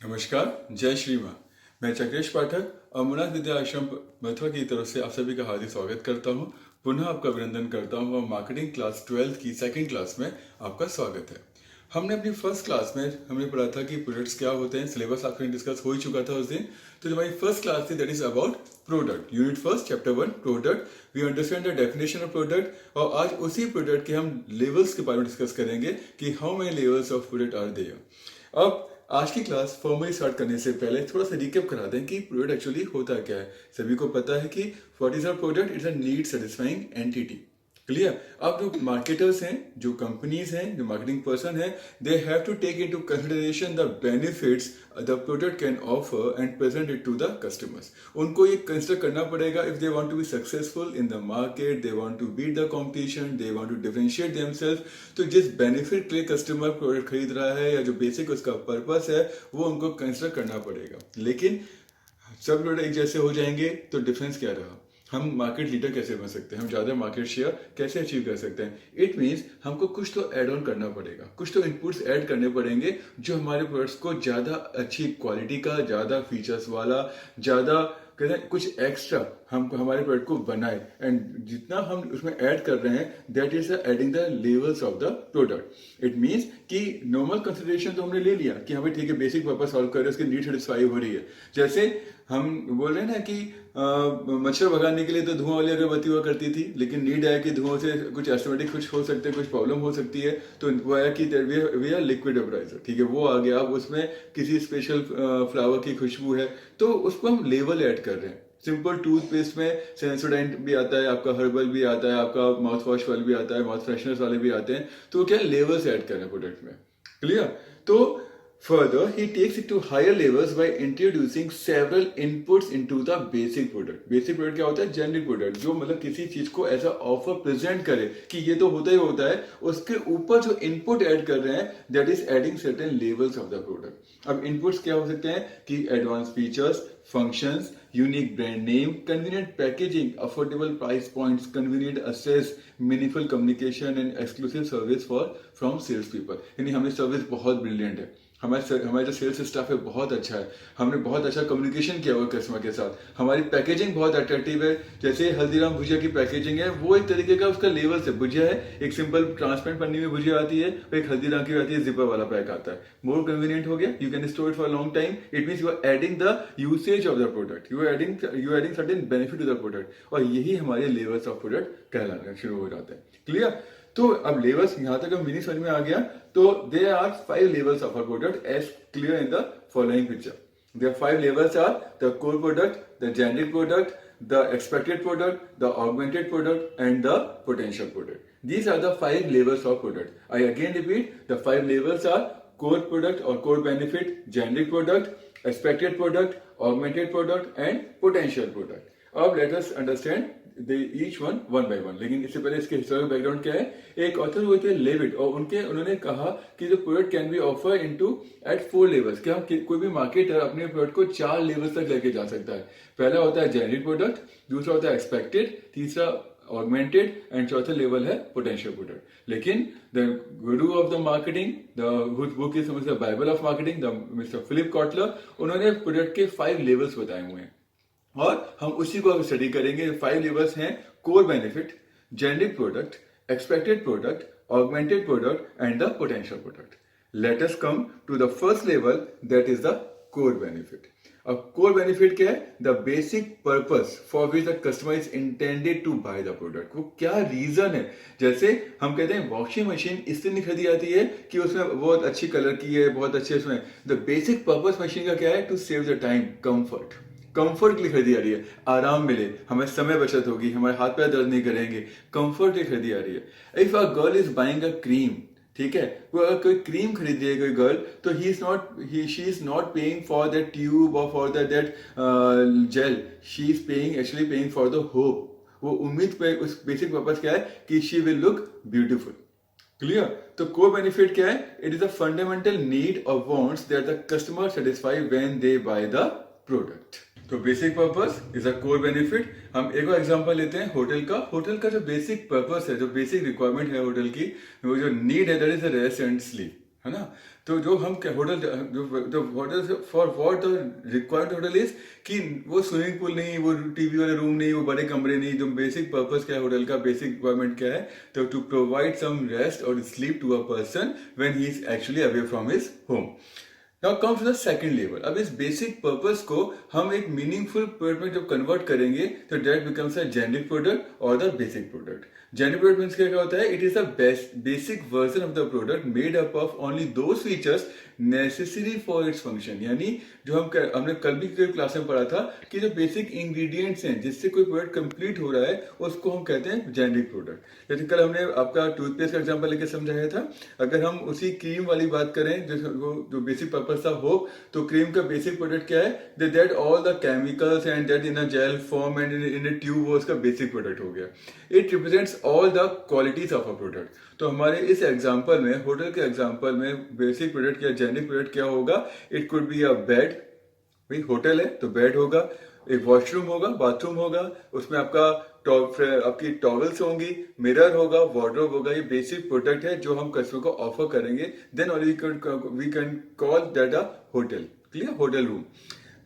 नमस्कार, जय श्री माँ। मैं चक्रेश पाठक अमरनाथ विद्या आश्रम मथुरा की तरफ से आप सभी का हार्दिक स्वागत करता हूँ। पुनः आपका अभिनंदन करता हूँ और मार्केटिंग क्लास 12 की सेकंड क्लास में आपका स्वागत है। हमने अपनी फर्स्ट क्लास में हमने पढ़ा था कि प्रोडक्ट्स क्या होते हैं। सिलेबस आपके डिस्कस हो ही चुका था उस दिन। तो जो हमारी फर्स्ट क्लास थी that is about product, unit first chapter 1 product. We understand the definition of product और आज उसी प्रोडक्ट के हम लेवल्स के बारे में डिस्कस करेंगे कि how many levels of product are there. अब आज की क्लास फॉर्मली स्टार्ट करने से पहले थोड़ा सा रिकेप करा दें कि प्रोडक्ट एक्चुअली होता क्या है। सभी को पता है कि what is a product, it's a need satisfying entity. Clear. अब जो मार्केटर्स हैं, जो कंपनीज हैं, जो मार्केटिंग पर्सन है, they have to take into consideration the benefits the product can offer and present it to the customers. उनको ये consider करना पड़ेगा if they want to be successful in the market, they want to beat the competition, they want to differentiate themself. तो जिस benefit के लिए customer product खरीद रहा है या जो बेसिक उसका पर्पस है वो उनको कंसिडर करना पड़ेगा। लेकिन सब प्रोडक्ट एक जैसे हो जाएंगे तो डिफरेंस क्या रहा? हम मार्केट लीडर कैसे बन सकते हैं, हम ज़्यादा मार्केट शेयर कैसे अचीव कर सकते हैं? इट मीन्स हमको कुछ तो ऐड ऑन करना पड़ेगा, कुछ तो इनपुट्स ऐड करने पड़ेंगे जो हमारे प्रोडक्ट्स को ज़्यादा अच्छी क्वालिटी का, ज़्यादा फीचर्स वाला, ज़्यादा कहते हैं कुछ एक्स्ट्रा हम हमारे प्रोडक्ट को बनाए। एंड जितना हम उसमें ऐड कर रहे हैं that is adding the levels of the product. It means कि नॉर्मल कंसिडरेशन तो हमने ले लिया कि हाँ भाई ठीक है, बेसिक पर्पस सॉल्व कर रहे हैं, उसकी नीड सेटिस्फाई हो रही है। जैसे हम बोल रहे हैं ना कि मच्छर भगाने के लिए तो धुआं वाली अगरबत्ती हुआ करती थी, लेकिन नीड है कि धुआं से कुछ एस्थेटिक कुछ हो सकते हैं, कुछ प्रॉब्लम हो सकती है, तो वो आया कि वी आर लिक्विड वेपराइजर। ठीक है, वो आ गया। अब उसमें किसी स्पेशल फ्लावर की खुशबू है तो उसको हम लेवल ऐड कर रहे हैं। सिंपल टूथपेस्ट में सेंसोडाइन भी आता है, आपका हर्बल भी आता है, आपका माउथ वॉश वाले भी आता है, माउथ फ्रेशनर्स वाले भी आते हैं। तो क्या लेवल्स ऐड कर रहे हैं प्रोडक्ट में। क्लियर। तो further, he takes it to higher levels by introducing several inputs into the basic product. Basic product क्या होता है? Generic product, जो मतलब किसी चीज को ऐसा ऑफर प्रेजेंट करे कि ये तो होता ही होता है, उसके ऊपर जो इनपुट ऐड कर रहे हैं that is adding certain levels of the product. अब इनपुट्स क्या हो सकते हैं कि advance features, functions, unique brand name, convenient packaging, affordable price points, convenient access, meaningful communication and exclusive service from sales people। यानी हमें सर्विस बहुत brilliant है, हमारा जो सेल्स स्टाफ है बहुत अच्छा है, हमने बहुत अच्छा कम्युनिकेशन किया हुआ कस्टमर के साथ, हमारी पैकेजिंग बहुत अट्रैक्टिव है। जैसे हल्दीराम भुजिया की पैकेजिंग है वो एक तरीके का उसका लेवल से भुजिया है, एक सिंपल ट्रांसपेरेंट पन्नी में भुजिया आती है और एक हल्दीराम की आती है जिपर वाला पैक आता है। मोर कन्वीनियंट हो गया, you can store it for long time. It means you are adding the usage of the product, you adding certain benefit to the product, और यही हमारे लेवल्स ऑफ प्रोडक्ट कहलाना शुरू हो जाते हैं। क्लियर। तो अब लेवल्स यहां तक हम मीनिंग समझ में आ गया। तो they are 5 levels of our product as clear in the following picture. Their 5 levels are the core product, the generic product, the expected product, the augmented product, and the potential product. These are the 5 levels of product. I again repeat, the 5 levels are core product or core benefit, generic product, expected product, augmented product, and potential product. अब let us understand each one by one। लेकिन इससे पहले इसके historical background क्या है। एक author हुए थे लेविट और उन्होंने कहा कि जो product can be offer into at 4 levels. क्या कोई भी मार्केटर अपने प्रोडक्ट को 4 लेवल्स तक लेके जा सकता है। पहला होता है जेनरिक प्रोडक्ट, दूसरा होता है एक्सपेक्टेड, तीसरा ऑगमेंटेड एंड चौथा लेवल है पोटेंशियल प्रोडक्ट। लेकिन the guru of the marketing, the book is the Bible of marketing, the mister Philip Kotler, उन्होंने प्रोडक्ट के 5 लेवल्स बताए हुए हैं और हम उसी को अब स्टडी करेंगे। 5 लेवल्स हैं core benefit, generic product, expected product, augmented product and the potential product. Let us come to the first level that is the core benefit. अब कोर बेनिफिट क्या है? The basic purpose for which the customer is intended to buy the product. वो क्या reason है? जैसे हम कहते हैं वॉशिंग मशीन इसलिए नहीं खरीदी जाती है कि उसमें बहुत अच्छी कलर की है, बहुत अच्छे उसमें। द बेसिक पर्पस मशीन का क्या है? To save the time, comfort के लिए खरीदी जा रही है, आराम मिले, हमें समय बचत होगी, हमारे हाथ पैर दर्द नहीं करेंगे, कंफर्ट के लिए खरीदी जा रही है। If a girl is buying a cream, ठीक है, वो अगर कोई क्रीम खरीद रही है कोई गर्ल, तो she is not paying for that tube और for that gel, she is actually paying for the hope. वो उम्मीद पे, उस बेसिक पर्पस क्या है कि she will look beautiful. Clear. तो कोर बेनिफिट क्या है? It is a fundamental need और wants that the customer satisfy when they buy the product. तो basic purpose is a core benefit. हम एक और एग्जांपल लेते हैं होटल का। होटल का जो बेसिक पर्पस है, जो बेसिक रिक्वायरमेंट है होटल की, वो जो नीड है that is rest and sleep. है ना। तो जो हम होटल जो hotel for what the required hotel is कि वो स्विमिंग पूल नहीं, वो टीवी वाले रूम नहीं, वो बड़े कमरे नहीं, जो बेसिक पर्पस क्या है होटल का, बेसिक रिक्वायरमेंट क्या है, तो टू प्रोवाइड सम रेस्ट और sleep to a person when he is actually away from his home. Now comes to the second level. अब इस बेसिक पर्पस को हम एक मीनिंगफुल प्रोडक्ट में जब कन्वर्ट करेंगे तो that becomes a generic product और the basic product. Generic product means क्या होता है, it is the best basic version of the product made up of only those features necessary for its function. यानी जो हमने कल भी क्लास में पढ़ा था कि जो बेसिक इंग्रेडिएंट्स हैं जिससे कोई प्रोडक्ट कंप्लीट हो रहा है उसको हम कहते हैं जेनेरिक प्रोडक्ट। जैसे कल हमने आपका टूथपेस्ट का एग्जांपल लेके समझाया था। अगर हम उसी क्रीम वाली बात करें जो बेसिक पर्पस था हो, तो क्रीम का बेसिक प्रोडक्ट क्या है, that all the chemicals and that in a jail form and in a tube, वो उसका बेसिक प्रोडक्ट हो गया। It represents all the qualities of a product. तो हमारे इस एग्जांपल में, होटल के एग्जांपल में बेसिक प्रोडक्ट या जेनेरिक प्रोडक्ट क्या होगा, it could be a bed, भाई होटल है तो बेड होगा, एक वॉशरूम होगा, बाथरूम होगा, उसमें आपकी टॉवल्स होंगी, मिरर होगा, वार्डरोब होगा। ये बेसिक प्रोडक्ट है जो हम कस्टमर को ऑफर करेंगे, then only we can call that a hotel. Clear, hotel room.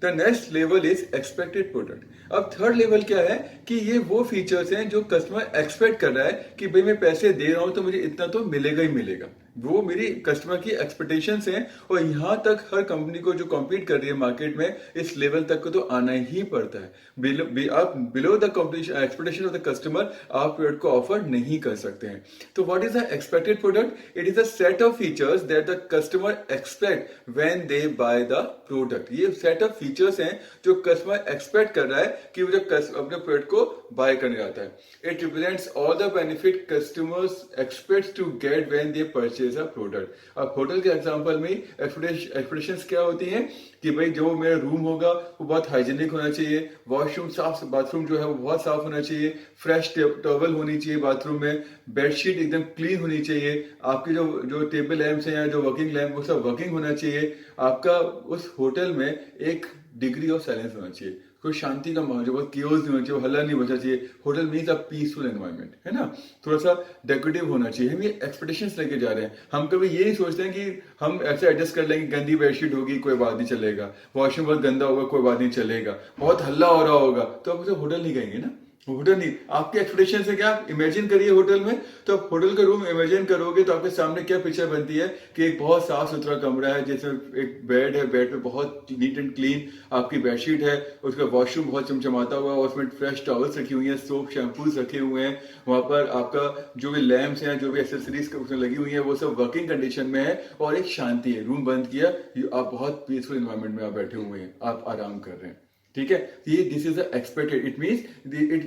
The next level is expected product. अब थर्ड लेवल क्या है कि ये वो फीचर्स हैं जो कस्टमर एक्सपेक्ट कर रहा है कि भाई मैं पैसे दे रहा हूं तो मुझे इतना तो मिलेगा ही मिलेगा। वो मेरी कस्टमर की एक्सपेक्टेशंस हैं और यहाँ तक हर कंपनी को जो कॉम्पीट कर रही है मार्केट में, इस लेवल तक को तो आना ही पड़ता है। आप below the competition expectation of the customer आप प्रोडक्ट को ऑफर नहीं कर सकते हैं। तो what is the expected product? It is a set of features that the customer expect when they buy the product. ये सेट ऑफ फीचर्स हैं जो कस्टमर एक्सपेक्ट कर रहा है कि वो जब अपने प्रोडक्ट को बाय करने जाता है। It represents all the benefit customers expect to get when they purchase a product. अब होटल के एग्जांपल में एक्सपेक्टेशंस क्या होती हैं कि भाई जो मेरा रूम होगा वो बहुत हाइजीनिक होना चाहिए, वॉशरूम साफ, बाथरूम जो है वो बहुत साफ होना चाहिए, फ्रेश टॉवल होनी चाहिए बाथरूम में, बेडशीट एकदम क्लीन होनी चाहिए, आपकी जो टेबल लैंप्स हैं या जो वर्किंग लैंप वो सब वर्किंग होना चाहिए, आपका उस होटल में एक डिग्री ऑफ साइलेंस होना चाहिए, कोई शांति का माहौल, जो बहुत कियोस नहीं होना चाहिए, हल्ला नहीं बचना चाहिए। Hotel means a peaceful environment, है ना। थोड़ा सा डेकोरेटिव होना चाहिए। हम ये एक्सपेक्टेशंस लेके जा रहे हैं। हम कभी ये नहीं सोचते हैं कि हम ऐसे एडजस्ट कर लेंगे, गंदी बेडशीट होगी कोई बात नहीं चलेगा, वॉशरूम बहुत गंदा होगा कोई बात नहीं चलेगा, बहुत हल्ला हो रहा होगा तो आप उसे होटल नहीं कहेंगे ना। होटल नहीं, आपके एक्सपेक्टेशन से क्या इमेजिन करिए होटल में, तो आप होटल का रूम इमेजिन करोगे तो आपके सामने क्या पिक्चर बनती है कि एक बहुत साफ सुथरा कमरा है जिसमें एक बेड है, बेड पे बहुत नीट एंड क्लीन आपकी बेडशीट है, उसका वॉशरूम बहुत चमचमाता हुआ, उसमें फ्रेश टॉवल्स रखी हुई हैं, सोप शैम्पूज रखे हुए हैं, वहां पर आपका जो भी लैम्प्स हैं, जो भी एक्सेसरीज उसमें लगी हुई है वो सब वर्किंग कंडीशन में है, और एक शांति है। रूम बंद किया, आप बहुत पीसफुल एनवायरमेंट में आप बैठे हुए हैं, आप आराम कर रहे हैं। ठीक है, ये this is expected, it means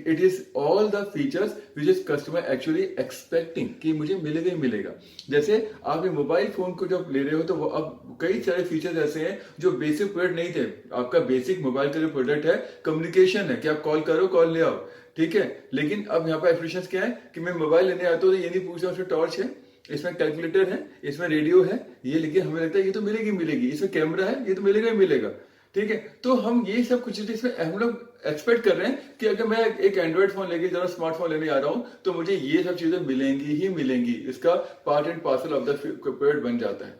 it is all the features which is customer actually expecting कि मुझे मिलेगा ही मिलेगा। जैसे आप ये मोबाइल फोन को जब ले रहे हो तो वो अब कई सारे फीचर्स ऐसे हैं जो बेसिक प्रोडक्ट नहीं थे। आपका बेसिक मोबाइल का जो प्रोडक्ट है कम्युनिकेशन है कि आप कॉल करो, कॉल ले आओ, ठीक है। लेकिन अब यहाँ पर एक्सप्रेशन क्या है कि मैं मोबाइल लेने आता हूँ तो ये नहीं पूछता उसमें टॉर्च है, इसमें कैलकुलेटर है, इसमें रेडियो है, ये लेकिन हमें लगता है ये तो मिलेगी मिलेगी, इसमें कैमरा है, ये तो मिलेगा ही मिलेगा। ठीक है, तो हम ये सब कुछ इसमें हम लोग एक्सपेक्ट कर रहे हैं कि अगर मैं एक एंड्रॉइड फोन लेके जरा स्मार्टफोन लेने आ रहा हूं तो मुझे ये सब चीजें मिलेंगी ही मिलेंगी, इसका part and parcel of the product बन जाता है।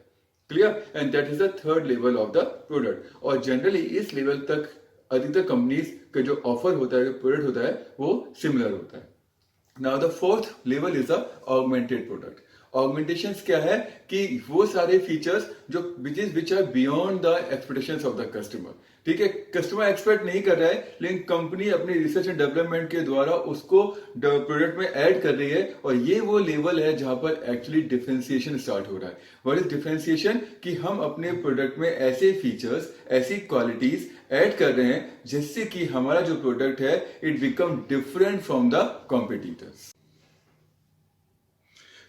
Clear, and that is the third level of the product. और जनरली इस लेवल तक अधिकतर कंपनीज का जो ऑफर होता है, जो प्रोडक्ट होता है वो सिमिलर होता है। Now the fourth level is the augmented product. Augmentations क्या है कि वो सारे फीचर्स जो which are beyond the expectations of the customer. ठीक है, कस्टमर एक्सपेक्ट नहीं कर रहा है लेकिन कंपनी अपनी रिसर्च एंड डेवलपमेंट के द्वारा उसको प्रोडक्ट में ऐड कर रही है, और ये वो लेवल है जहां पर एक्चुअली डिफरेंशिएशन स्टार्ट हो रहा है। What is differentiation? कि हम अपने प्रोडक्ट में ऐसे फीचर्स, ऐसी क्वालिटीज ऐड कर रहे हैं जिससे कि हमारा जो प्रोडक्ट है it become different from the competitors.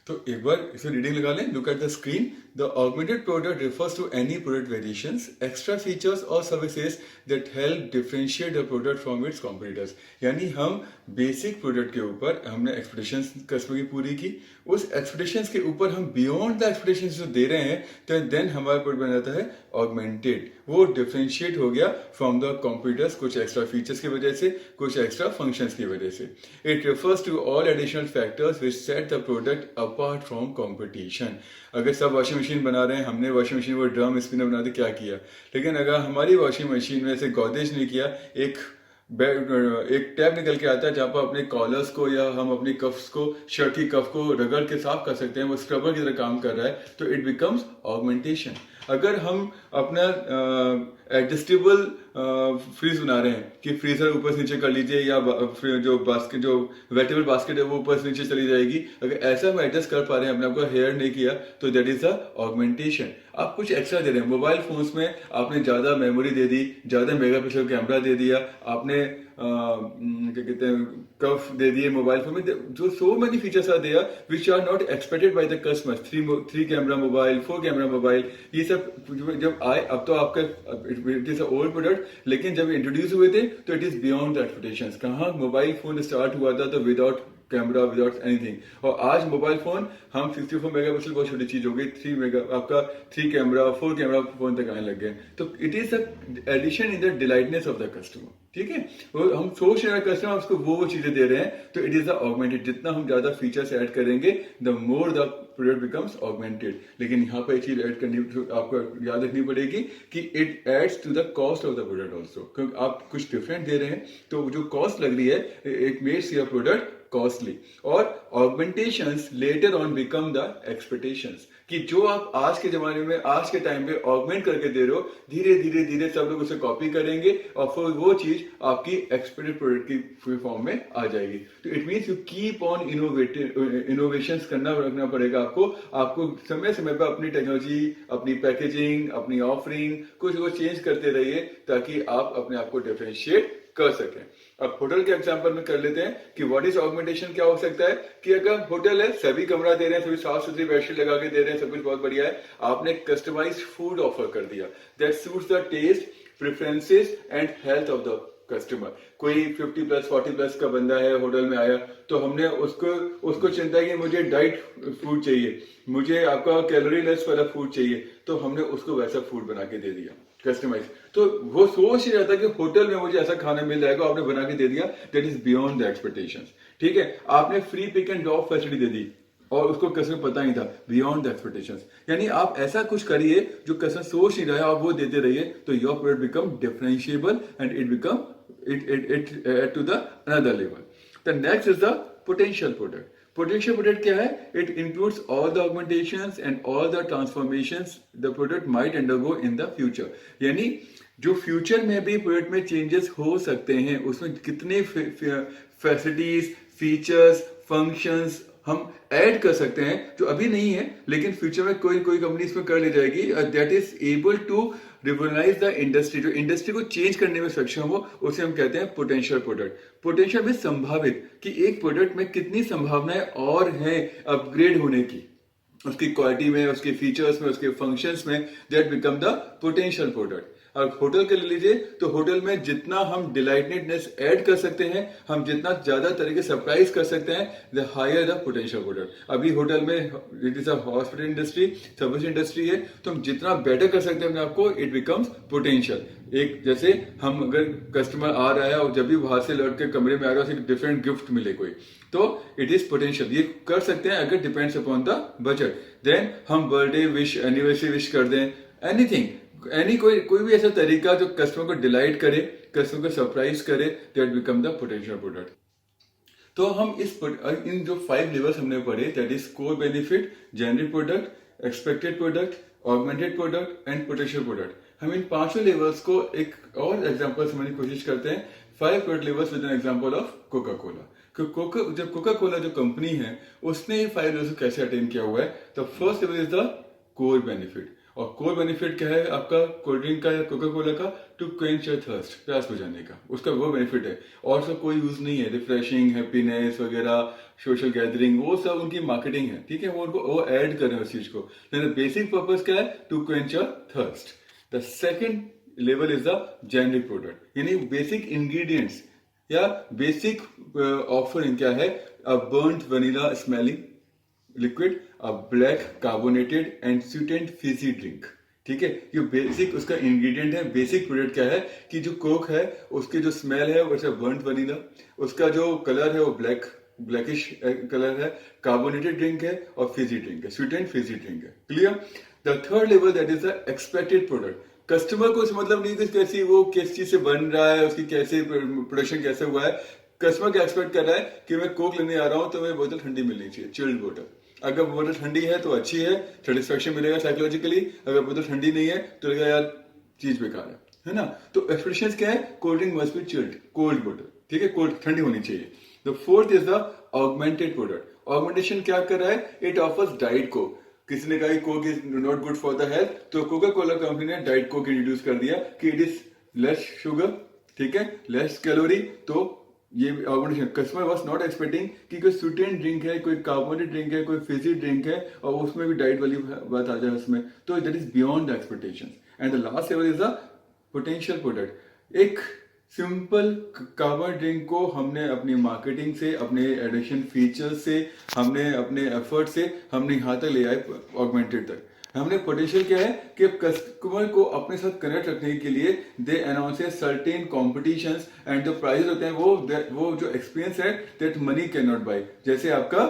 तो एक बार इसे रीडिंग लगा लें। Look at the screen. The augmented product refers to any product variations, extra features और services that help differentiate the product from its competitors. यानी हम बेसिक प्रोडक्ट के ऊपर हमने एक्सपेक्टेशंस कस्टमर की पूरी की, उस एक्सपेक्टेशंस के ऊपर हम बियॉन्ड द एक्सपेक्टेशंस जो दे रहे हैं तो देन हमारा प्रोडक्ट बन जाता है ऑगमेंटेड। वो डिफ्रेंशिएट हो गया फ्रॉम द कंप्यूटर्स, कुछ एक्स्ट्रा फीचर्स की वजह से, कुछ एक्स्ट्रा फंक्शंस की वजह से. It refers to all additional factors which set the product apart from competition. अगर सब वॉशिंग मशीन बना रहे हैं, हमने वॉशिंग मशीन वो ड्रम स्पिनर बना के क्या किया, लेकिन अगर हमारी वॉशिंग मशीन में से गोदरेज ने किया, एक टैब निकल के आता है जहाँ पर अपने कॉलर्स को या हम अपनी कफ्स को, शर्ट की कफ को रगड़ के साफ कर सकते हैं, वो स्क्रबर की तरह काम कर रहा है, तो इट बिकम्स ऑगमेंटेशन. अगर हम अपना एडजस्टेबल फ्रीज बना रहे हैं कि फ्रीजर ऊपर से नीचे कर लीजिए, या जो बास्केट, जो वेजिटेबल बास्केट है वो ऊपर से नीचे चली जाएगी, अगर ऐसा हम एडजस्ट कर पा रहे हैं, अपने आपको हेयर नहीं किया, तो दैट इज द ऑगमेंटेशन. आप कुछ एक्स्ट्रा दे रहे हैं. मोबाइल फोन्स में आपने ज्यादा मेमोरी दे दी, ज्यादा मेगापिक्सल कैमरा दे दिया, आपने क्या कहते हैं कफ दे दिए मोबाइल फोन में, जो so many features are there which are not expected by the customers. 3 camera mobile, 4 camera mobile, ये सब जब आए, अब तो आपका it is a old product, लेकिन जब इंट्रोड्यूस हुए थे तो it is beyond the expectations. कहाँ मोबाइल फोन स्टार्ट हुआ था तो विदाउट कैमरा, विदाउट एनीथिंग, और आज मोबाइल फोन हम 64 मेगापिक्सल बहुत छोटी चीज हो गई, 3 कैमरा 4 कैमरा फोन तक आने लग गए. तो it is the addition in the delightness of the customer. ठीक है, वो हम सोच रहे हैं कस्टमर उसको वो चीजें दे रहे हैं, तो इट इज द ऑगमेंटेड. जितना हम ज्यादा फीचर्स ऐड करेंगे, the more the product becomes augmented. लेकिन यहाँ पर एक चीज ऐड करनी, आपको याद रखनी पड़ेगी कि it adds to the cost of the product also. क्योंकि आप कुछ डिफरेंट दे रहे हैं, तो जो कॉस्ट लग रही है, it makes your product costly. और augmentations later on become the expectations, कि जो आप आज के जमाने में, आज के टाइम पे ऑगमेंट करके दे रहे हो, धीरे धीरे धीरे सब लोग उसे कॉपी करेंगे और फिर वो चीज आपकी एक्सपेक्टेड प्रोडक्ट की फॉर्म में आ जाएगी. तो it means you keep on innovations रखना पड़ेगा आपको समय समय पर अपनी टेक्नोलॉजी, अपनी पैकेजिंग, अपनी ऑफरिंग कुछ वो चेंज करते रहिए, ताकि आप अपने आप को डिफरेंशिएट कर सकें. अब होटल के एग्जांपल में कर लेते हैं कि व्हाट इज ऑगमेंटेशन. क्या हो सकता है कि अगर होटल है, सभी कमरा दे रहे हैं, सभी साफ सुथरी बेडशीट लगा के दे रहे हैं, सब कुछ बहुत बढ़िया है, आपने कस्टमाइज्ड फूड ऑफर कर दिया that suits the taste, preferences and health of the customer. कोई 50+ 40+ का बंदा है, होटल में आया, तो हमने उसको चिंता है कि मुझे डाइट फूड चाहिए, मुझे आपका कैलोरी लेस वाला फूड चाहिए, तो हमने उसको वैसा फूड बना के दे दिया कस्टमाइज. तो वो सोच ही रहता कि होटल में मुझे ऐसा खाना मिल जाएगा, आपने बना के दे दिया, that is beyond the expectations. ठीक है, आपने free pick and drop facility दे दी और उसको कस्टमर पता नहीं था, बियॉन्ड द एक्सपेक्टेशंस. यानी आप ऐसा कुछ करिए जो कस्टमर सोच नहीं रहा है, आप वो देते रहिए, तो your product become differentiable and it become it add to the another level. The next is the potential product. Potential product क्या है? It includes all the augmentations and all the transformations the product might undergo in the future. यानी जो future में भी product में changes हो सकते हैं, उसमें कितने फैसिलिटीज, फीचर्स, फंक्शंस हम ऐड कर सकते हैं जो अभी नहीं है, लेकिन फ्यूचर में कोई कंपनी इसमें कर ले जाएगी, that is able to revolutionise the industry. जो इंडस्ट्री को चेंज करने में सक्षम हो, उसे हम कहते हैं पोटेंशियल प्रोडक्ट. पोटेंशियल में संभावित, कि एक प्रोडक्ट में कितनी संभावनाएं और हैं अपग्रेड होने की, उसकी क्वालिटी में, उसके फीचर्स में, उसके फंक्शंस में, that become the potential product. अब होटल के ले लीजिए, तो होटल में जितना हम डिलाइटेडनेस ऐड कर सकते हैं, हम जितना ज्यादा तरीके सरप्राइज कर सकते हैं, the higher the potential product. अभी होटल में it is a hospital industry, service industry है, तो हम जितना बेटर कर सकते हैं अपने आपको, इट बिकम्स पोटेंशियल. एक जैसे हम, अगर कस्टमर आ रहा है और जब भी बाहर से लौट के कमरे में आ रहा है, उसे डिफरेंट गिफ्ट मिले कोई, तो इट इज पोटेंशियल. ये कर सकते हैं अगर depends upon the budget. Then हम बर्थडे विश, एनिवर्सरी विश कर दें, एनीथिंग, कोई भी ऐसा तरीका जो कस्टमर को डिलाइट करे, कस्टमर को सरप्राइज करे, that become the potential product. तो हम इन जो 5 लेवल्स हमने पढ़े, that is core benefit, generic product, expected product, augmented product and potential product. हम इन 5 लेवल्स को एक और एग्जांपल समझने की कोशिश करते हैं. 5 product levels with an example of Coca Cola. जब कोका कोला जो कंपनी है, उसने 5 लेवल्स को कैसे अटेन किया हुआ है. तो first level is the core benefit. और कोर बेनिफिट क्या है आपका कोल्ड ड्रिंक का या कोका कोला का? टू क्वेंच योर थर्स्ट, प्यास बुझाने का, उसका वो बेनिफिट है. और सब कोई यूज नहीं है. रिफ्रेशिंग, हैप्पीनेस वगैरह, सोशल गैदरिंग, वो सब उनकी मार्केटिंग है. ठीक है, वो ऐड कर रहे हैं उस चीज को. लेकिन बेसिक पर्पज क्या है? To quench your thirst. The second level is the generic product, यानी बेसिक इंग्रेडिएंट्स या बेसिक ऑफरिंग क्या है? A burnt vanilla smelling liquid, a black carbonated and sweetened fizzy drink. ठीक है। ये बेसिक उसका इंग्रेडिएंट है। बेसिक प्रोडक्ट क्या है कि जो कोक है उसकी जो स्मेल है वो बर्nt वनीला, उसका जो कलर है वो ब्लैकिश कलर है, कार्बोनेटेड ड्रिंक है और फिजी ड्रिंक है, स्वीट एंड फिजी ड्रिंक है। Clear. The third level that is the expected product. Customer को मतलब नहीं कि कैसी वो किस चीज से बन रहा है, उसकी कैसे प्रोडक्शन कैसे हुआ है। कस्टमर क्या एक्सपेक्ट कर रहा है कि मैं कोक लेने आ रहा हूं तो मेरी बोतल ठंडी मिलनी चाहिए, चिल्ड बोतल। अगर बोतल ठंडी है तो अच्छी है, सेटिस्फेक्शन मिलेगा साइकोलॉजिकली। अगर बोतल ठंडी नहीं है तो लगेगा यार चीज बेकार है ना। तो एक्सपेक्टेशंस क्या है, cold drink must be chilled, cold बोतल, ठीक है, कोल्ड ठंडी होनी चाहिए। The fourth is the augmented product. Augmentation क्या कर रहा है, इट ऑफर्स डाइट कोक। किसी ने कहा Coke is not good for the health, तो कोका कोला कंपनी ने डाइट कोक इंट्रोड्यूस कर दिया कि इट इज लेस शुगर, ठीक है, लेस कैलोरी। तो ये organisation customer was not expecting कि कोई स्वीटेन ड्रिंक है, कोई कार्बोनेटेड ड्रिंक है, कोई फिजी ड्रिंक है और उसमें भी डाइट वाली बात आ जाए उसमें, तो that is beyond the expectation. And the last level is the potential product. एक सिंपल कार्बन ड्रिंक को हमने अपनी मार्केटिंग से, अपने एडिशन फीचर से, हमने अपने एफर्ट से हमने यहाँ तक ले आए ऑगमेंटेड तक। हमने पोटेंशियल क्या है कि कस्टमर को अपने साथ कनेक्ट रखने के लिए they announce certain competitions and जो प्राइजेस होते हैं वो जो एक्सपीरियंस है that money can not buy. जैसे आपका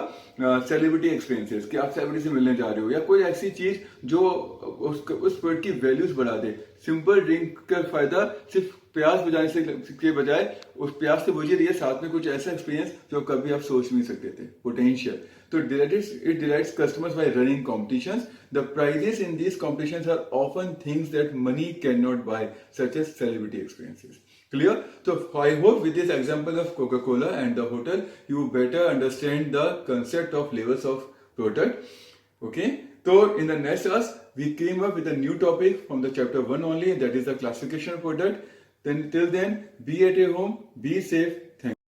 सेलिब्रिटी एक्सपीरियंसेस कि आप सेलिब्रिटी से मिलने जा रहे हो, या कोई ऐसी चीज जो उस प्रोडक्ट की वैल्यूज बढ़ा दे। सिंपल ड्रिंक का फायदा सिर्फ प्यास बुझाने से के बजाय उस प्यास से बुझी रही है, साथ में कुछ ऐसा एक्सपीरियंस जो कभी आप सोच नहीं सकते थे, पोटेंशियल। तो it delights customers by running competitions. The prizes in these competitions are often things that money cannot buy, such as celebrity experiences. Clear? So I hope with this example of Coca-Cola and the hotel, you better understand the concept of levels of product. Okay? So in the next class, we came up with a new topic from the chapter 1 only, that is the classification of product. Then till then, be at your home, be safe. Thank you.